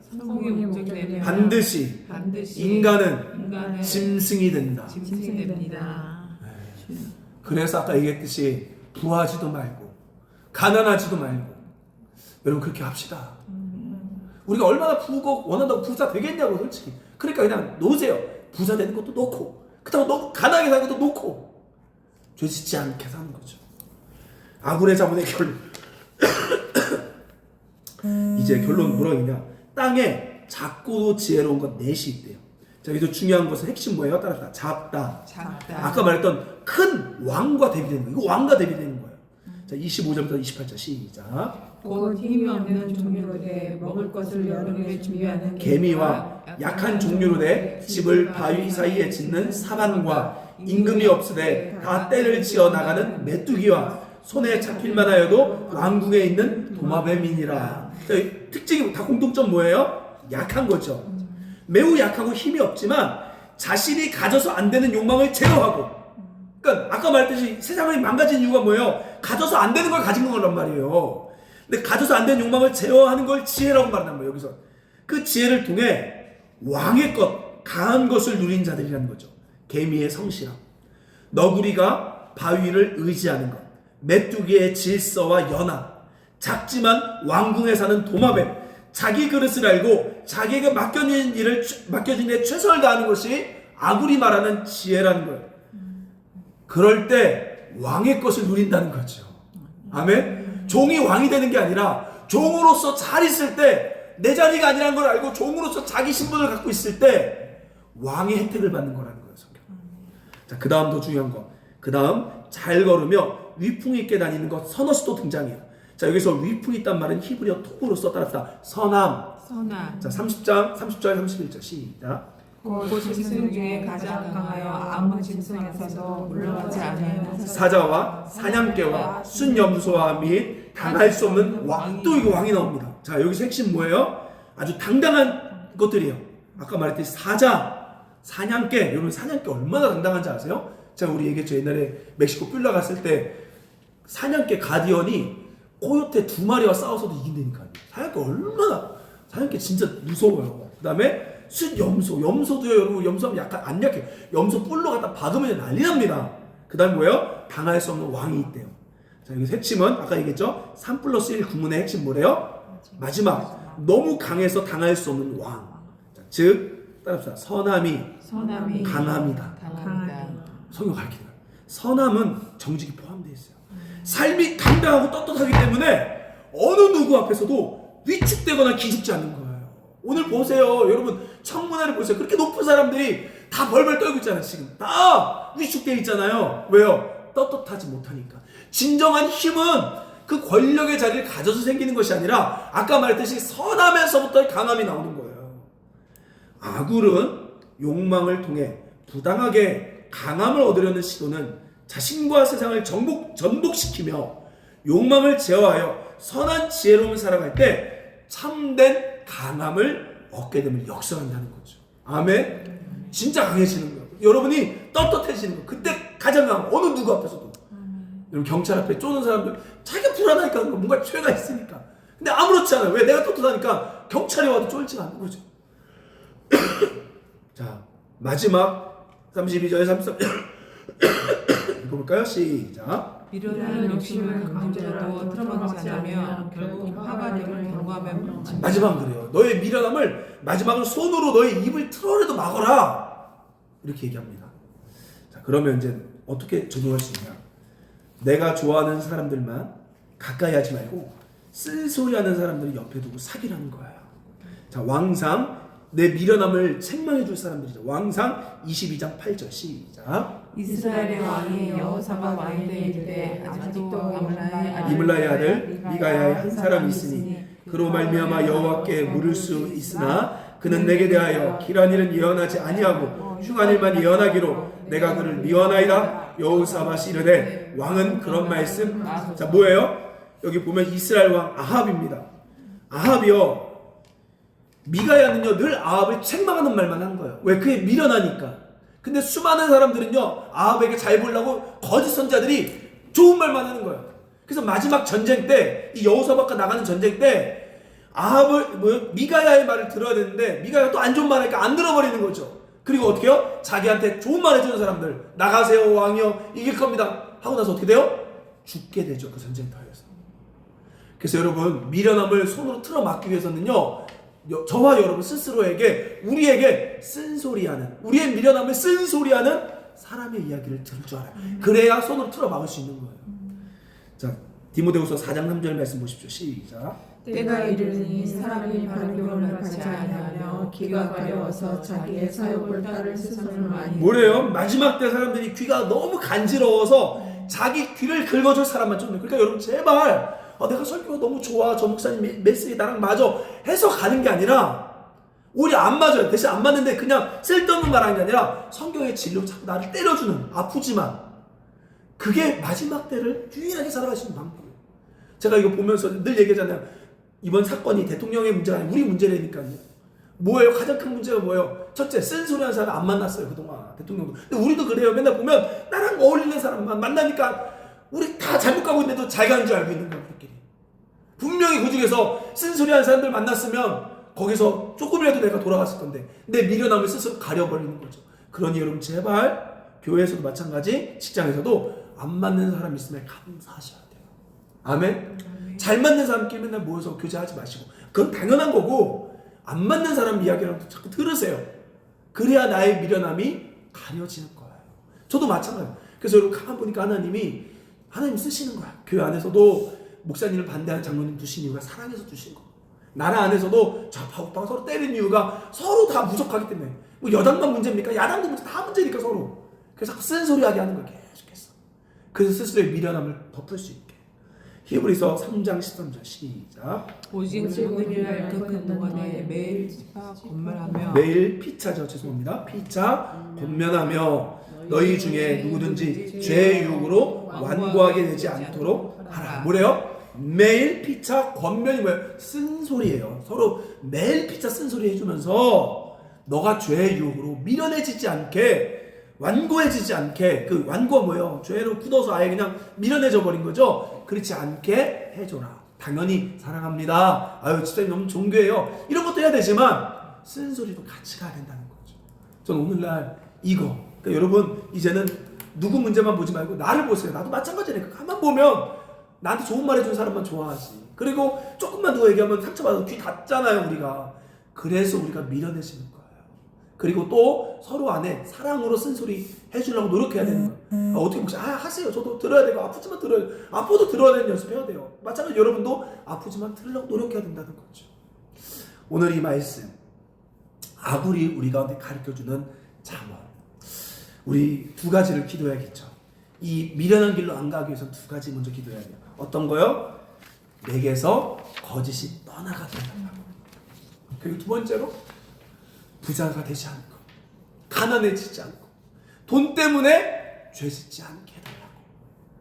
반드시 인간은 짐승이 된다. 짐승이 됩니다. 그래서 아까 얘기했듯이 부하지도 말고 가난하지도 말고 여러분 그렇게 합시다. 우리가 얼마나 부고 원한다고 부자 되겠냐고 솔직히. 그러니까 그냥 놓으세요. 부자 되는 것도 놓고 그렇다고 너무 가난하게 사는 것도 놓고 죄 짓지 않게 사는 거죠. 아굴의 자문의 결론. 이제 결론 뭐라고 했냐? 땅에 작고도 지혜로운 것 넷이 있대요. 자, 여기서 중요한 것은 핵심 뭐예요? 따라서 작다. 아까 말했던 큰 왕과 대비되는 거. 이거 왕과 대비되는 거예요. 자, 25절부터 28절 시작. 곧 힘이 없는 종류로 돼 먹을 것을 여름에 준비하는 개미와 약한 종류로 돼 집을 바위 사이에 짓는 사반과 임금이 없으되 다 때를 지어 나가는 메뚜기와 손에 잡힐만 하여도 왕궁에 있는 도마뱀이니라. 특징이 다 공통점 뭐예요? 약한 거죠. 매우 약하고 힘이 없지만 자신이 가져서 안 되는 욕망을 제어하고, 그러니까 아까 말했듯이 세상을 망가진 이유가 뭐예요? 가져서 안 되는 걸 가진 거란 말이에요. 근데 가져서 안 되는 욕망을 제어하는 걸 지혜라고 말한단 말이에요. 여기서 그 지혜를 통해 왕의 것, 강한 것을 누린 자들이라는 거죠. 개미의 성실함, 너구리가 바위를 의지하는 것, 메뚜기의 질서와 연합, 작지만 왕궁에 사는 도마뱀, 자기 그릇을 알고 자기에게 맡겨진 일에 최선을 다하는 것이 아굴이 말하는 지혜라는 거예요. 그럴 때 왕의 것을 누린다는 거죠. 아멘. 종이 왕이 되는 게 아니라 종으로서 잘 있을 때, 내 자리가 아니라는 걸 알고 종으로서 자기 신분을 갖고 있을 때 왕의 혜택을 받는 거라는 거예요, 성경. 자, 그 다음 더 중요한 거. 그 다음 잘 걸으며 위풍 있게 다니는 것, 선어스도 등장해요. 자, 여기서 위풍 있단 말은 히브리어 톱으로 썼다. 선함. 자, 30절 31절 시작. 곧 짐승 중에 가장 강하여 아무 짐승에서도 물러가지 않는 사자와 사냥개와 순염소와 및 당할 수 없는 왕. 또 이거 왕이 나옵니다. 자, 여기서 핵심 뭐예요? 아주 당당한 것들이에요. 아까 말했듯이 사자, 사냥개. 여러분 사냥개 얼마나 당당한지 아세요? 제가 우리 얘기했죠. 옛날에 멕시코 뿔라 갔을 때 사냥개 가디언이 코요테 2마리와 싸워서도 이긴다니까요. 사냥개 진짜 무서워요. 그 다음에 염소도요. 여러분 염소하면 약간 안 약해요. 염소 뿔로 갖다 박으면 난리 납니다. 그 다음 뭐예요? 당할 수 없는 왕이 있대요. 자, 여기 핵심은 아까 얘기했죠. 3+1 구문의 핵심 뭐래요? 마지막 너무 강해서 당할 수 없는 왕. 자, 즉 따라합시다. 선함이 강함이다. 성경 가르치는 거예요. 선함은 정직이 포함되어 있어요. 삶이 당당하고 떳떳하기 때문에 어느 누구 앞에서도 위축되거나 기죽지 않는 거예요. 오늘 보세요. 여러분 청문회를 보세요. 그렇게 높은 사람들이 다 벌벌 떨고 있잖아요. 지금 다 위축되어 있잖아요. 왜요? 떳떳하지 못하니까. 진정한 힘은 그 권력의 자리를 가져서 생기는 것이 아니라 아까 말했듯이 선함에서부터 강함이 나오는 거예요. 아굴은 욕망을 통해 부당하게 강함을 얻으려는 시도는 자신과 세상을 전복시키며 욕망을 제어하여 선한 지혜로움을 살아갈 때 참된 강함을 얻게 되면 역설한다는 거죠. 아멘. 진짜 강해지는 거예요. 여러분이 떳떳해지는 거예요. 그때 가장 강한 어느 누구 앞에서도. 여러분 경찰 앞에 쪼는 사람들 자기가 불안하니까 뭔가 죄가 있으니까. 근데 아무렇지 않아요. 왜? 내가 떳떳하니까 경찰이 와도 쫄지가 않는 거죠. 자, 마지막 32절에 33절 읽어볼까요? 시작. 미련한 욕심을 강제로 틀어막지 않으면 결국 화가 되는 경고하면 마지막은 그래요. 너의 미련함을 마지막은 손으로 너의 입을 틀어라도 막아라. 이렇게 얘기합니다. 자, 그러면 이제 어떻게 적용할 수 있냐? 내가 좋아하는 사람들만 가까이 하지 말고 쓸소리하는 사람들을 옆에 두고 사귀라는 거예요. 자, 왕상 내 미련함을 책망해 줄 사람들이죠. 왕상 22장 8절 시작. 이스라엘의 왕이 여호사밧 왕이 되이르되 아직도 이물라의 아들 미가야의 한 사람이 있으니 그로 말미암아 여호와께 물을 수 있으나 그는 내게 대하여 길한 일은 예언하지 아니하고 흉한 일만 예언하기로 내가 그를 미워하나이다. 여호사밧이 이르되 왕은 그런 말씀. 자, 뭐예요? 여기 보면 이스라엘 왕 아합입니다. 아합이요, 미가야는요 늘 아합을 책망하는 말만 한 거예요. 왜? 그게 미련하니까. 근데 수많은 사람들은요 아합에게 잘 보려고 거짓 선자들이 좋은 말만 하는 거예요. 그래서 마지막 전쟁 때, 이 여호사밧과 나가는 전쟁 때 아합을 미가야의 말을 들어야 되는데 미가야가 또 안 좋은 말 하니까 안 들어버리는 거죠. 그리고 어떻게 해요? 자기한테 좋은 말 해주는 사람들, 나가세요 왕이요, 이길 겁니다 하고 나서 어떻게 돼요? 죽게 되죠, 그 전쟁터에서. 그래서 여러분, 미련함을 손으로 틀어 막기 위해서는요, 저와 여러분 스스로에게, 우리에게 쓴소리하는, 우리의 미련함을 쓴소리하는 사람의 이야기를 들을 줄 알아요. 그래야 손으로 틀어 막을 수 있는 거예요. 자, 디모데후서 4장 3절 말씀 보십시오. 시작. 때가 이르니 사람이 바른 교훈을 받지 아니하며 귀가 가려워서 자기의 사욕을 따를 스스로 많이. 뭐래요? 마지막 때 사람들이 귀가 너무 간지러워서 자기 귀를 긁어줄 사람만 쫓는. 그러니까 여러분 제발, 내가 설교가 너무 좋아, 저 목사님 메시지 나랑 맞아 해서 가는 게 아니라, 오히려 안 맞아요. 대신 안 맞는데 그냥 쓸데없는 말 하는 게 아니라 성경의 진리로 자꾸 나를 때려주는, 아프지만 그게 마지막 때를 유일하게 살아갈 수 있는 방법이에요. 제가 이거 보면서 늘 얘기하잖아요. 이번 사건이 대통령의 문제가 아니라 우리 문제라니까요. 뭐예요? 가장 큰 문제가 뭐예요? 첫째, 쓴소리 하는 사람 안 만났어요, 그동안. 대통령도. 근데 우리도 그래요. 맨날 보면 나랑 어울리는 사람만 만나니까 우리 다 잘못 가고 있는데도 잘 가는 줄 알고 있는 거야, 우리끼리. 분명히 그 중에서 쓴소리 하는 사람들 만났으면 거기서 조금이라도 내가 돌아갔을 건데 내 미련함을 스스로 가려버리는 거죠. 그러니 여러분 제발, 교회에서도 마찬가지, 직장에서도 안 맞는 사람 있으면 감사하셔야 돼요. 아멘? 잘 맞는 사람끼리 맨날 모여서 교제하지 마시고, 그건 당연한 거고, 안 맞는 사람 이야기라도 자꾸 들으세요. 그래야 나의 미련함이 가려지는 거예요. 저도 마찬가지예요. 그래서 여러분 가만 보니까 하나님 쓰시는 거야. 교회 안에서도 목사님을 반대하는 장로님 두신 이유가 사랑해서 두신 거. 나라 안에서도 좌파우파 서로 때리는 이유가 서로 다 부족하기 때문에. 뭐 여당만 문제입니까? 야당도 문제, 다 문제니까 서로. 그래서 자꾸 쓴소리하게 하는 거예요, 계속해서. 그래서 스스로의 미련함을 덮을 수 있게. 히브리서 3장 13절 시작. 오직 오늘이라 그 동안에 매일 피차 권면하며. 매일 피차죠, 죄송합니다. 피차 권면하며 너희 중에 누구든지 죄의 유혹으로 완고하게 되지 않도록 하라. 뭐래요? 매일 피차 권면이 뭐예요? 쓴소리예요. 서로 매일 피차 쓴소리 해주면서 너가 죄의 유혹으로 미련해지지 않게, 완고해지지 않게, 그 완고가 뭐예요? 죄로 굳어서 아예 그냥 미련해져 버린 거죠. 그렇지 않게 해줘라. 당연히 사랑합니다. 아유 집사님 너무 존귀해요. 이런 것도 해야 되지만 쓴소리도 같이 가야 된다는 거죠. 저는 오늘날 이거, 그러니까 여러분 이제는 누구 문제만 보지 말고 나를 보세요. 나도 마찬가지니까 가만 보면 나한테 좋은 말 해주는 사람만 좋아하지. 그리고 조금만 누가 얘기하면 상처받아서 귀 닫잖아요, 우리가. 그래서 우리가 미련해지는 거예요. 그리고 또 서로 안에 사랑으로 쓴소리 해주려고 노력해야 되는 거예요. 어떻게 보세요? 하세요. 저도 들어야 되고, 아프지만 들어야 돼요. 아파도 들어야 되는 연습해야 돼요. 마찬가지로 여러분도 아프지만 들으려고 노력해야 된다는 거죠. 오늘 이 말씀, 아굴이 우리 가운데 가르쳐주는 잠언. 우리 두 가지를 기도해야겠죠. 이 미련한 길로 안 가기 위해서는 두 가지 먼저 기도해야 돼요. 어떤 거요? 내게서 거짓이 떠나가게 해달라고. 그리고 두 번째로 부자가 되지 않고, 가난해지지 않고, 돈 때문에 죄짓지 않게 해달라고.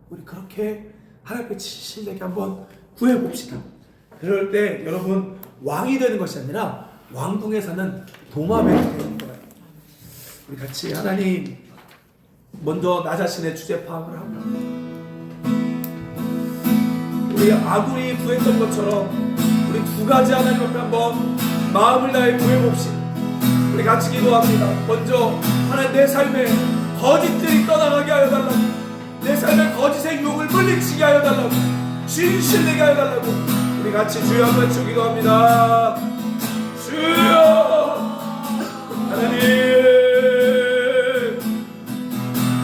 우리 그렇게 하나님께 신뢰하게 한번 구해봅시다. 그럴 때 여러분 왕이 되는 것이 아니라 왕궁에 사는 도마뱀이 되는 거예요. 우리 같이 하나님, 먼저 나 자신의 주제 파악을 하고, 우리 아굴이 구했던 것처럼 우리 두 가지 하나님 앞에 한번 마음을 다해 구해봅시다. 우리 같이 기도합니다. 먼저 하나님, 내 삶에 거짓들이 떠나가게 하여 달라고, 내 삶에 거짓의 유혹을 물리치게 하여 달라고, 진실되게 하여 달라고 우리 같이 주여 한번 외쳐 기도합니다. 주여 하나님,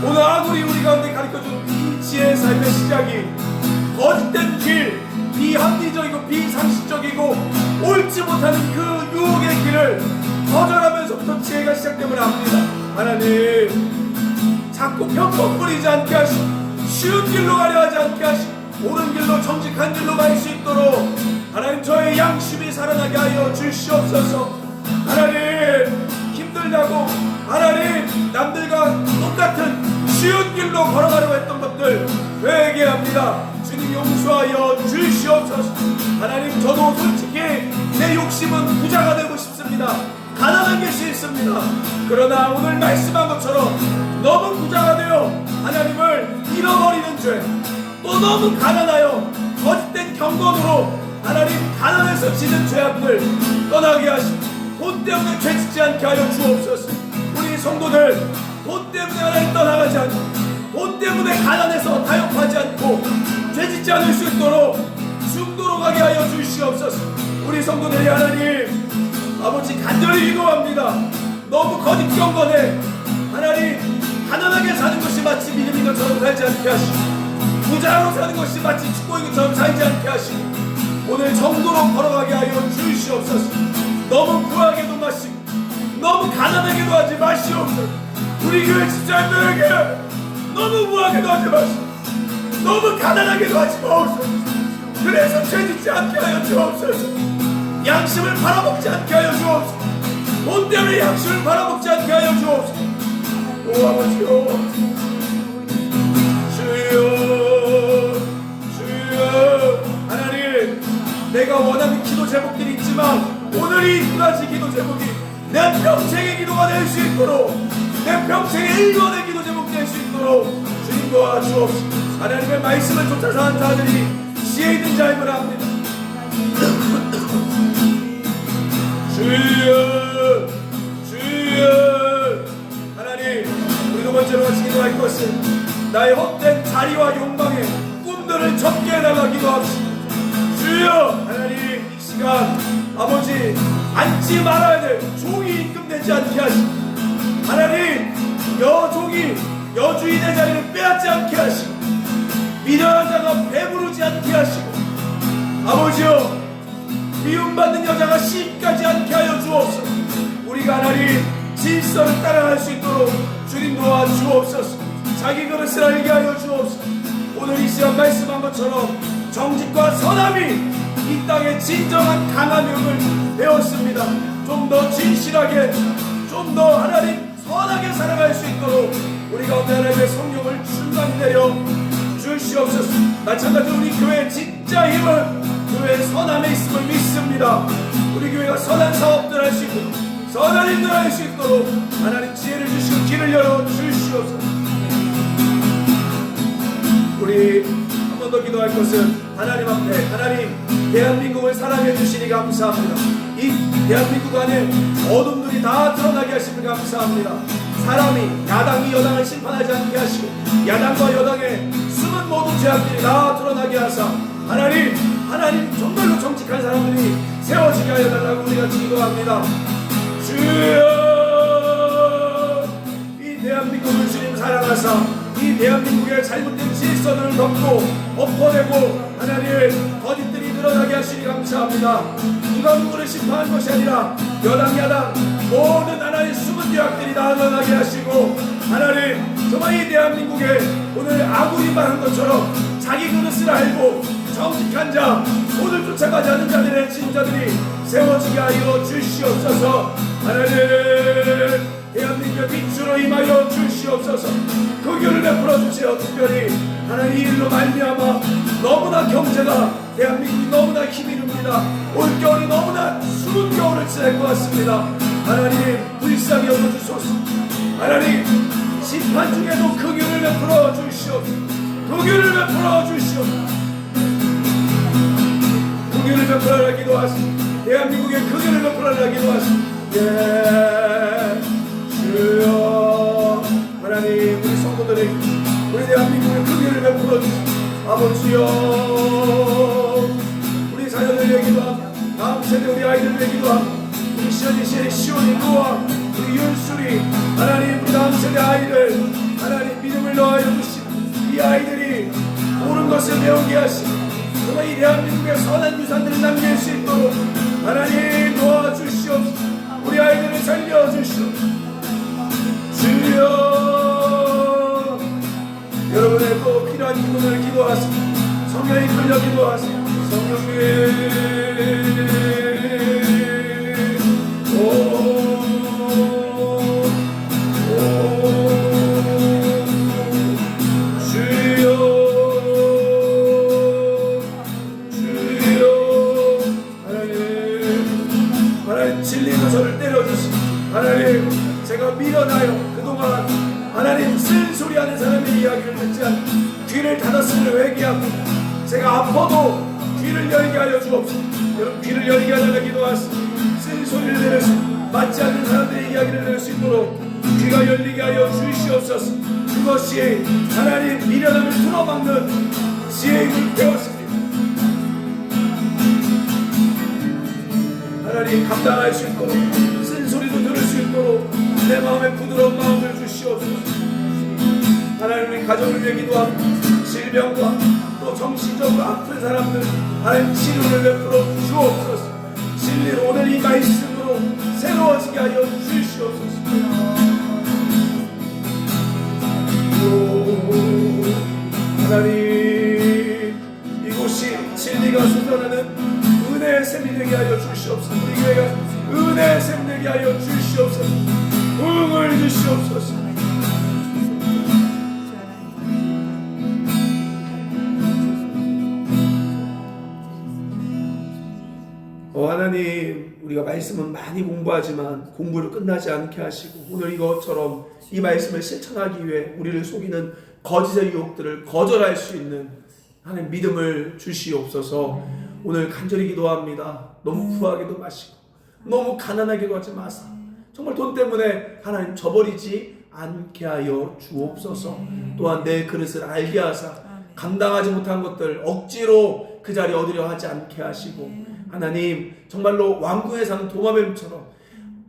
오늘 아굴이 우리 가운데 가르쳐준 이 지혜의 삶의 시작이 거짓된 길, 비합리적이고 비상식적이고 옳지 못하는 그 유혹의 길을 거절하면서부터 지혜가 시작됨을 압니다. 하나님, 자꾸 편법 부리지 않게 하시고 쉬운 길로 가려 하지 않게 하시고 옳은 길로 정직한 길로 갈 수 있도록 하나님, 저의 양심이 살아나게 하여 주시옵소서. 하나님, 힘들다고 하나님 남들과 똑같은 쉬운 길로 걸어가려고 했던 것들 회개합니다. 주님 용서하여 주시옵소서. 하나님, 저도 솔직히 내 욕심은 부자가 되고 싶습니다. 가난한 게 싫습니다. 그러나 오늘 말씀한 것처럼 너무 부자가 되어 하나님을 잃어버리는 죄, 또 너무 가난하여 거짓된 경건으로 하나님 가난해서 지는 죄악들 떠나게 하시고, 돈 때문에 죄 짓지 않게 하여 주옵소서. 우리 성도들 돈 때문에 하나님 떠나가지 않고, 돈 때문에 가난해서 타협하지 않고 죄 짓지 않을 수 있도록 중도로 가게 하여 주시옵소서. 우리 성도들이 하나님 아버지 간절히 기도합니다. 너무 거짓 경건해 하나님 가난하게 사는 것이 마치 믿음인 것처럼 살지 않게 하시고, 부자로 사는 것이 마치 축복인 것처럼 살지 않게 하시고, 오늘 정도로 걸어가게 하여 주시옵소서. 너무 부하게도 마시고 너무 가난하게도 하지 마시옵소서. 우리 교회 집사님들에게 너무 부하게도 하지 마시고 너무 가난하게도 하지 마옵소서. 그래서 죄짓지 않게 하여 주옵소서. 양심을 팔아먹지 않게 하여 주옵소서. 돈 때문에 양심을 팔아먹지 않게 하여 주옵소서. 오 아버지요, 주여 주여. 하나님, 내가 원하는 기도 제목들이 있지만 오늘 이 두 가지 기도 제목이 내 평생의 기도가 될 수 있도록, 내 평생의 일원의 기도 제목 될 수 있도록 주님 도와주옵소서. 하나님의 말씀을 쫓아 사는 자들이 지혜 있는 자임을 압니다. 주여 주여. 하나님, 우리 두 번째로 같이 기도할 것은 나의 헛된 자리와 욕망에 꿈들을 접게 해달라 기도합시다. 주여, 하나님, 이 시간 아버지 앉지 말아야 될 종이 임금되지 않게 하시고, 하나님 여종이 여주인의 자리를 빼앗지 않게 하시고, 미련한 자가 배부르지 않게 하시고, 아버지여 미움받는 여자가 시집가지 않게 하여 주옵소서. 우리가 하나님 질서를 따라갈 수 있도록 주님 도와주옵소서. 자기 그릇을 알게 하여 주옵소서. 오늘 이 시간 말씀한 것처럼 정직과 선함이 이 땅의 진정한 강함임을 배웠습니다. 좀 더 진실하게, 좀 더 하나님 선하게 살아갈 수 있도록 우리 가운데 하나님의 성령을 충만히 내려 주시옵소서. 마찬가지로 우리 교회의 진짜 힘은 교회의 선함에 있음을 믿습니다. 우리 교회가 선한 사업들 할 수 있도록, 선한 일들 할 수 있도록 하나님 지혜를 주시고 길을 열어 주시옵소서. 우리 한 번 더 기도할 것은 하나님 앞에, 하나님 대한민국을 사랑해 주시니 감사합니다. 이 대한민국 안에 어둠들이 다 드러나게 하시니 감사합니다. 사람이 야당이 여당을 심판하지 않게 하시고, 야당과 여당의 숨은 모든 죄악들이 다 드러나게 하사 하나님 정말로 정직한 사람들이 세워지게 하여 달라고 우리가 기도합니다. 주여, 이 대한민국을 주님 사랑하사 이 대한민국의 잘못된 질서를 덮고 엎어내고 하나님 거짓들이 드러나게 하시니 감사합니다. 누가 누구를 심판한 것이 아니라 여당 야당 모든 하나님 숨은 죄악들이 다 드러나게 하시고, 하나님 정말 이 대한민국에 오늘 아군이 말한 것처럼 자기 그릇을 알고 정직한 자, 오늘 쫓아가지 않는 자들의 진자들이 세워지게 하여 주시옵소서. 하나님 대한민국의 빛으로 임하여 주시옵소서. 그 길을 베풀어 주세요. 특별히 하나님 이 일로 말미암아 너무나 경제가 대한민국이 너무나 힘이 듭니다. 올겨울이 너무나 추운 겨울을 지날 것 같습니다. 하나님 불쌍히 여겨주소서. 하나님 심판 중에도 그 길을 베풀어 주시옵소서. 그 길을 베풀어 주시옵소서. 그 길을 베풀어라 기도하시오. 대한민국의 그 길을 베풀어라 기도하시오. 예, 주여. 하나님 우리 성도들에게 우리 대한민국의 그 길을 베풀어 주시오. 아버지여, 우리 자녀들에게도 하고 다음 세대 우리 아이들에게도 하고 우리 시연이 시온이 노아 우리 윤수리 하나님 우리 다음 세대 아이들 하나님 믿음을 넣어여 주시고, 이 아이들이 옳은 것을 배우게 하시고 정말 이 대한민국의 선한 유산들을 남길 수 있도록 하나님 도와주시옵소서. 우리 아이들을 살려주시옵소서. 주여, 여러분의 또 필요한 기도를 기도하시고 성령이 끌려 기도하세요. 성령님 하나님 진리로 저를 때려주시고 하나님 제가 미련하여 그동안 하나님 쓴소리하는 사람의 이야기를 듣지 않고 귀를 닫았음을 회개하고 제가 아파도 귀를 열게 하여 주옵소서. 여러분 귀를 열게 하달라 기도하시고 쓴소리를 들을 수 맞지 않는 사람들의 이야기를 들을 수 있도록 귀가 열리게 하여 주시옵소서. 그것이 하나님 미련함을 틀어막는 지혜의 물 되었습니다. 하나님 감당할 수 있도록 쓴소리도 들을 수 있도록 내 마음에 부드러운 마음을 주시옵소서. 하나님 우리 가정을 위해 기도하고 질병과 또 정신적으로 아픈 사람들 하나님 치료를 베풀어 주옵소서. 진리로 오늘 이 말씀으로 새로워지게 하여 주시옵소서. 하나님 이곳이 진리가 솟아나는 은혜의 샘이 되게 하여 주시옵소서. 우리 교회가 은혜의 샘 되게 하여 주시옵소서. 부흥을 주시옵소서. 하나님 우리가 말씀은 많이 공부하지만 공부를 끝나지 않게 하시고 오늘 이것처럼 이 말씀을 실천하기 위해 우리를 속이는 거짓의 유혹들을 거절할 수 있는 하나님 믿음을 주시옵소서. 오늘 간절히 기도합니다. 너무 구하기도 마시고 너무 가난하기도 하지 마사 정말 돈 때문에 하나님 저버리지 않게 하여 주옵소서. 또한 내 그릇을 알게 하사 감당하지 못한 것들 억지로 그 자리에 얻으려 하지 않게 하시고 하나님 정말로 왕궁에 사는 도마뱀처럼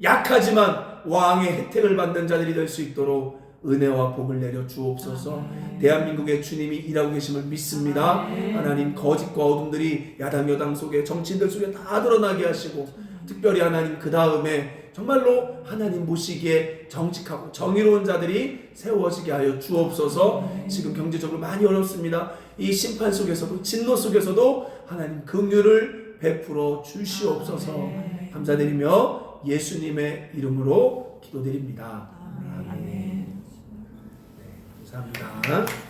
약하지만 왕의 혜택을 받는 자들이 될 수 있도록 은혜와 복을 내려 주옵소서. 대한민국의 주님이 일하고 계심을 믿습니다. 하나님 거짓과 어둠들이 야당 여당 속에 정치인들 속에 다 드러나게 하시고 특별히 하나님 그 다음에 정말로 하나님 모시기에 정직하고 정의로운 자들이 세워지게 하여 주옵소서. 지금 경제적으로 많이 어렵습니다. 이 심판 속에서도 진노 속에서도 하나님 긍휼을 베풀어 주시옵소서. 감사드리며 예수님의 이름으로 기도드립니다. 아멘. 네, 감사합니다.